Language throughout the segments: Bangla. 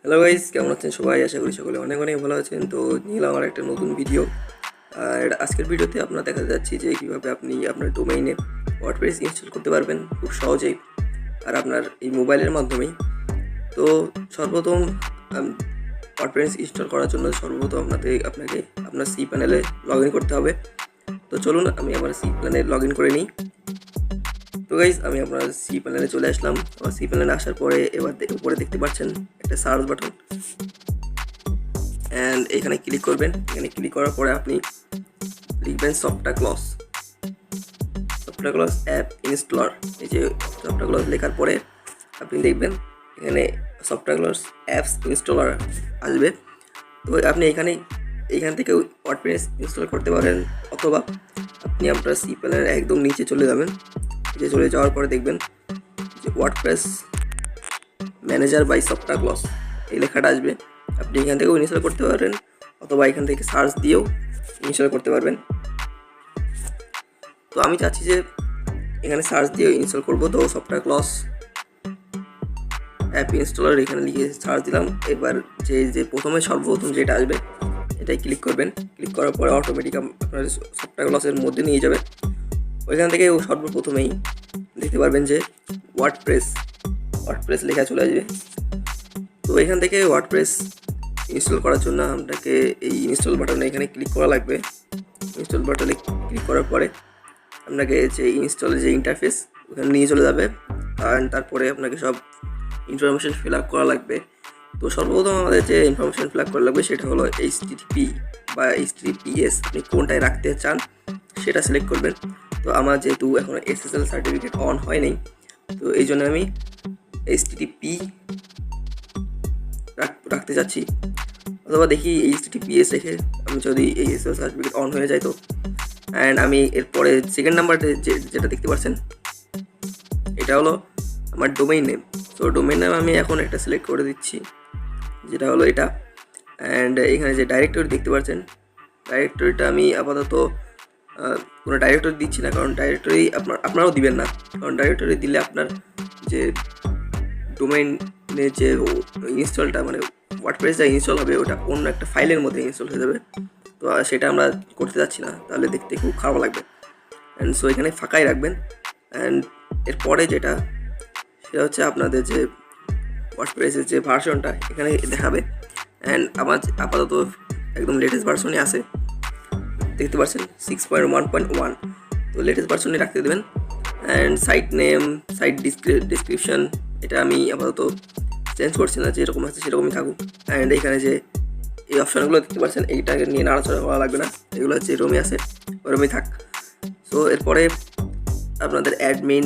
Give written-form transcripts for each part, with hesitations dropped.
হ্যালো গাইস, কেমন আছেন সবাই? আশা করি সকলে অনেক অনেক ভালো আছেন। তো নিয়ে এলাম আমার একটা নতুন ভিডিও। আর আজকের ভিডিওতে আপনারা দেখা যাচ্ছি যে কীভাবে আপনি আপনার ডোমেইনে ওয়ার্ডপ্রেস ইনস্টল করতে পারবেন খুব সহজেই, আর আপনার এই মোবাইলের মাধ্যমেই। তো সর্বপ্রথম ওয়ার্ডপ্রেস ইনস্টল করার জন্য সর্বপ্রথম আপনাকে আপনার cPanel-এ লগ ইন করতে হবে। তো চলুন আমি আমার cPanel-এ লগ ইন করে নিই। তো গাইস, আমি আপনার cPanel-এ চলে আসলাম। আমার cPanel-এ আসার পরে এবার উপরে দেখতে পাচ্ছেন একটা সার্চ বাটন, অ্যান্ড এখানে ক্লিক করবেন। এখানে ক্লিক করার পরে আপনি লিখবেন সফটওয়্যার ক্লজ অ্যাপ ইনস্টলার। এই যে সফটওয়্যার ক্লজ লেখার পরে আপনি দেখবেন এখানে সফটওয়্যার ক্লজ অ্যাপস ইনস্টলার আসবে। তো আপনি এখান থেকে ওয়ার্ডপ্রেস ইনস্টল করতে পারেন, অথবা আপনি আপনার cPanel একদম নিচে চলে যাবেন। নিচে চলে যাওয়ার পরে দেখবেন যে WordPress manager by software clause এই লেখাটা আসবে। আপনি এখান থেকেও ইনস্টল করতে পারেন, অথবা এখান থেকে সার্চ দিয়েও ইনস্টল করতে পারবেন। তো আমি চাচ্ছি যে এখানে সার্চ দিয়ে ইনস্টল করব। তো সফটওয়্যার ক্লজ অ্যাপ ইনস্টলার এখানে লিখে সার্চ দিলাম। এবার যে প্রথমে সর্বপ্রথম যেটা আসবে এটাই ক্লিক করবেন। ক্লিক করার পরে অটোমেটিক আপনার সফটওয়্যার ক্লজের মধ্যে নিয়ে যাবে। ওইখান থেকে সর্বপ্রথমেই দেখতে পারবেন যে ওয়ার্ডপ্রেস লেখা চলে আসবে। তো এখান থেকে ওয়ার্ডপ্রেস ইনস্টল করার জন্য আপনাকে এই ইনস্টল বাটনে এখানে ক্লিক করা লাগবে। ইনস্টল বাটনে ক্লিক করার পরে আপনাকে যে ইনস্টলের যে ইন্টারফেস ওখানে নিয়ে চলে যাবে, আর তারপরে আপনাকে সব ইনফরমেশান ফিল আপ করা লাগবে। তো সর্বপ্রথম আমাদের যে ইনফরমেশান ফিল আপ করা লাগবে সেটা হলো HTTP বা HTTPS, আপনি কোনটায় রাখতে চান সেটা সিলেক্ট করবেন। তো আমার যেহেতু এখন SSL সার্টিফিকেট অন হয় নাই, তো এই জন্য আমি HTTP রাখতে চাচ্ছি, অথবা দেখি HTTPS রেখে আমি যদি এই SSL সার্টিফিকেট অন হয়ে যায় তো। অ্যান্ড আমি এরপরে সেকেন্ড নাম্বারটা যেটা দেখতে পাচ্ছেন এটা হলো আমার ডোমেইন নেম। তো ডোমেইন নেম আমি এখন একটা সিলেক্ট করে দিচ্ছি, যেটা হলো এটা। অ্যান্ড এখানে যে ডাইরেক্টরি দেখতে পাচ্ছেন, ডাইরেক্টরিটা আমি আপাতত কোনো ডাইরেক্টরি দিচ্ছি না, কারণ ডাইরেক্টরি আপনারাও দিবেন না, কারণ ডাইরেক্টরি দিলে আপনার যে ডোমেইনের যে ইনস্টলটা মানে ওয়ার্ডপ্রেস যা ইনস্টল হবে ওটা অন্য একটা ফাইলের মধ্যে ইনস্টল হয়ে যাবে। তো সেটা আমরা করতে যাচ্ছি না, তাহলে দেখতে খুব খারাপ লাগবে। অ্যান্ড সো এখানে ফাঁকাই রাখবেন। অ্যান্ড এরপরে সেটা হচ্ছে আপনাদের যে ওয়ার্ডপ্রেসের যে ভার্সনটা এখানে দেখাবে। অ্যান্ড আমার আপাতত একদম লেটেস্ট ভার্সনই আছে, দেখতে পাচ্ছেন 6.1.1। তো লেটেস্ট ভার্সনে রাখতে দেবেন। And site name, site description এটা আমি আপাতত চেঞ্জ করছি না, যেরকম আছে সেরকমই থাকুক। অ্যান্ড এখানে যে এই অপশানগুলো দেখতে পাচ্ছেন এইটাকে নিয়ে নাড়াচাড়া করা লাগবে না, এগুলো যেরকমই আছে ওরকমই থাক। সো এরপরে আপনাদের অ্যাডমিন,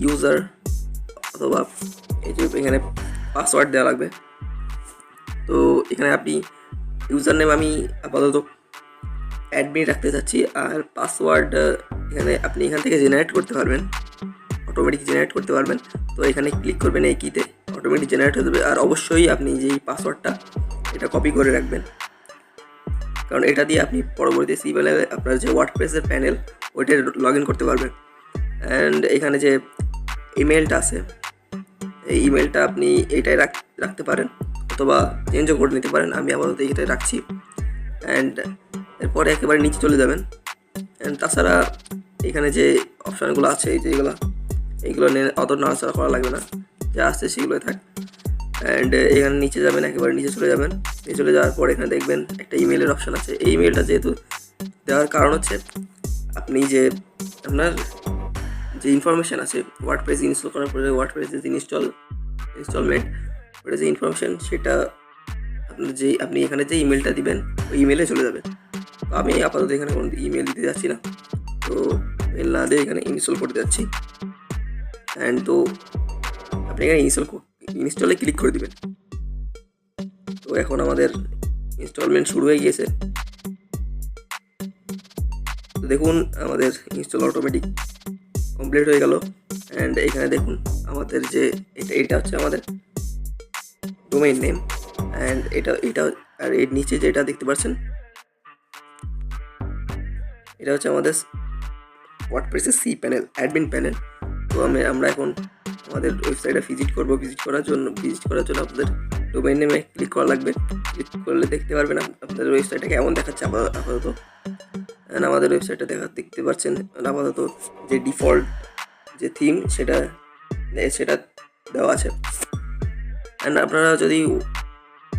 ইউজার, অথবা এই যে এখানে পাসওয়ার্ড দেওয়া লাগবে। তো এখানে আপনি ইউজার নেম আমি আপাতত অ্যাডমিন রাখতে চাচ্ছি, আর পাসওয়ার্ড আপনি এখান থেকে জেনারেট করতে পারবেন, অটোমেটিক জেনারেট করতে পারবেন। তো এখানে ক্লিক করবেন এই কিতে, অটোমেটিক জেনারেট হয়ে যাবে। আর অবশ্যই আপনি যেই পাসওয়ার্ডটা এটা কপি করে রাখবেন, কারণ এটা দিয়ে আপনি পরবর্তী cPanel আপনার যে ওয়ার্ডপ্রেসের প্যানেল ওইটা লগ ইন করতে পারবেন। অ্যান্ড এখানে যে ইমেলটা আছে এই ইমেলটা আপনি এইটাই রাখতে পারেন, অথবা চেঞ্জও করে নিতে পারেন। আমি আপাতত এইটাই রাখছি। অ্যান্ড এরপরে একেবারে নিচে চলে যাবেন। অ্যান্ড তাছাড়া এখানে যে অপশানগুলো আছে এইগুলো অত নাড়াচাড়া করা লাগবে না, যা আসছে সেগুলোই থাক। অ্যান্ড এখানে নিচে যাবেন, একেবারে নিচে চলে যাবেন। নিচে চলে যাওয়ার পর এখানে দেখবেন একটা ইমেলের অপশান আছে। এই ইমেলটা যেহেতু দেওয়ার কারণ হচ্ছে আপনি যে আপনার যে ইনফরমেশান আছে ওয়ার্ডপ্রেস ইনস্টল করার পরে ওয়ার্ডপ্রেসের যে ইনস্টলমেন্ট ওটা যে ইনফরমেশান সেটা আপনি এখানে যে ইমেলটা দিবেন ওই ইমেলে চলে যাবে। তো আমি আপাতত এখানে কোনো ইমেল দিতে যাচ্ছি না, তো মেল না দিয়ে এখানে ইনস্টল করতে যাচ্ছি। অ্যান্ড তো আপনি এখানে ইনস্টলে ক্লিক করে দিবেন। তো এখন আমাদের ইনস্টলমেন্ট শুরু হয়ে গিয়েছে। তো দেখুন আমাদের ইনস্টল অটোমেটিক কমপ্লিট হয়ে গেল। অ্যান্ড এখানে দেখুন আমাদের যে এটা হচ্ছে আমাদের ডোমেইন নেম। অ্যান্ড এটা আর এর নিচে যেটা দেখতে পাচ্ছেন এটা হচ্ছে আমাদের ওয়ার্ডপ্রেসের cPanel অ্যাডমিন প্যানেল। তো আমরা এখন আমাদের ওয়েবসাইটে ভিজিট করার জন্য আপনাদের ডোমেইন নেমে ক্লিক করা লাগবে। ক্লিক করলে দেখতে পারবেন আপনাদের ওয়েবসাইটটা কেমন দেখাচ্ছে আপাতত। অ্যান্ড আমাদের ওয়েবসাইটটা দেখতে পাচ্ছেন আপাতত যে ডিফল্ট যে থিম সেটা দেওয়া আছে। অ্যান্ড আপনারা যদি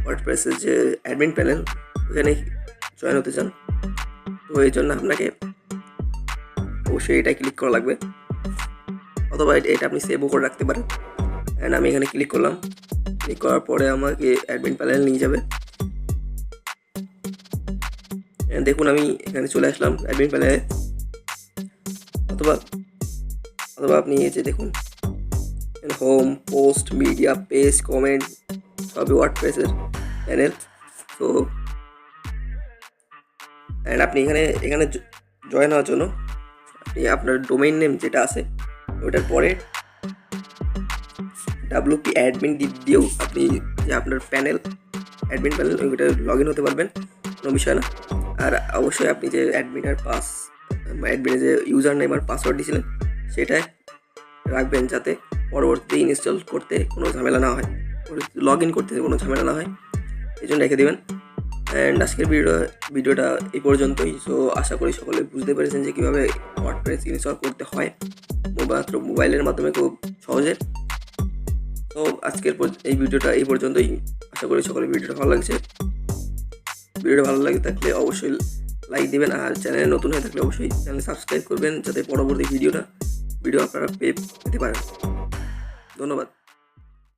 ওয়ার্ডপ্রেসের যে অ্যাডমিন প্যানেল ওখানে জয়েন হতে চান, তো এই জন্য আপনাকে অবশ্যই এটা ক্লিক করা লাগবে, অথবা এটা আপনি সেভও করে রাখতে পারেন। অ্যান্ড আমি এখানে ক্লিক করলাম। ক্লিক করার পরে আমাকে অ্যাডমিন প্যানেল নিয়ে যাবে। দেখুন আমি এখানে চলে আসলাম অ্যাডমিন প্যানেলে, অথবা আপনি এই যে দেখুন home, post, media, page, comment সবই ওয়ার্ডপ্রেসের প্যানেল। তো অ্যান্ড আপনি এখানে জয়েন হওয়ার জন্য আপনি আপনার ডোমেইন নেম যেটা আছে ওটার পরে WP অ্যাডমিন দিয়েও আপনি যে আপনার অ্যাডমিন প্যানেল ওইটা লগ ইন হতে পারবেন, কোনো বিষয় না। আর অবশ্যই আপনি যে অ্যাডমিনের যে ইউজার নেম আর পাসওয়ার্ড দিয়েছিলেন সেটা রাখবেন, যাতে পরবর্তীতে ইনস্টল করতে কোনো ঝামেলা না হয়, লগ ইন করতে কোনো ঝামেলা না হয়, এই জন্য রেখে দেবেন। অ্যান্ড আজকের ভিডিওটা এই পর্যন্তই। সো আশা করি সকলে বুঝতে পেরেছেন যে কীভাবে ওয়ার্ডপ্রেস ইনস্টল করতে হয় মাত্র মোবাইলের মাধ্যমে খুব সহজে। তো আজকের এই ভিডিওটা এই পর্যন্তই। আশা করি সকলে ভিডিওটা ভালো লাগছে। ভিডিওটা ভালো লাগে থাকলে অবশ্যই লাইক দেবেন, আর চ্যানেলে নতুন হয়ে থাকলে অবশ্যই চ্যানেল সাবস্ক্রাইব করবেন, যাতে পরবর্তী ভিডিও আপনারা পেতে পারেন। ধন্যবাদ।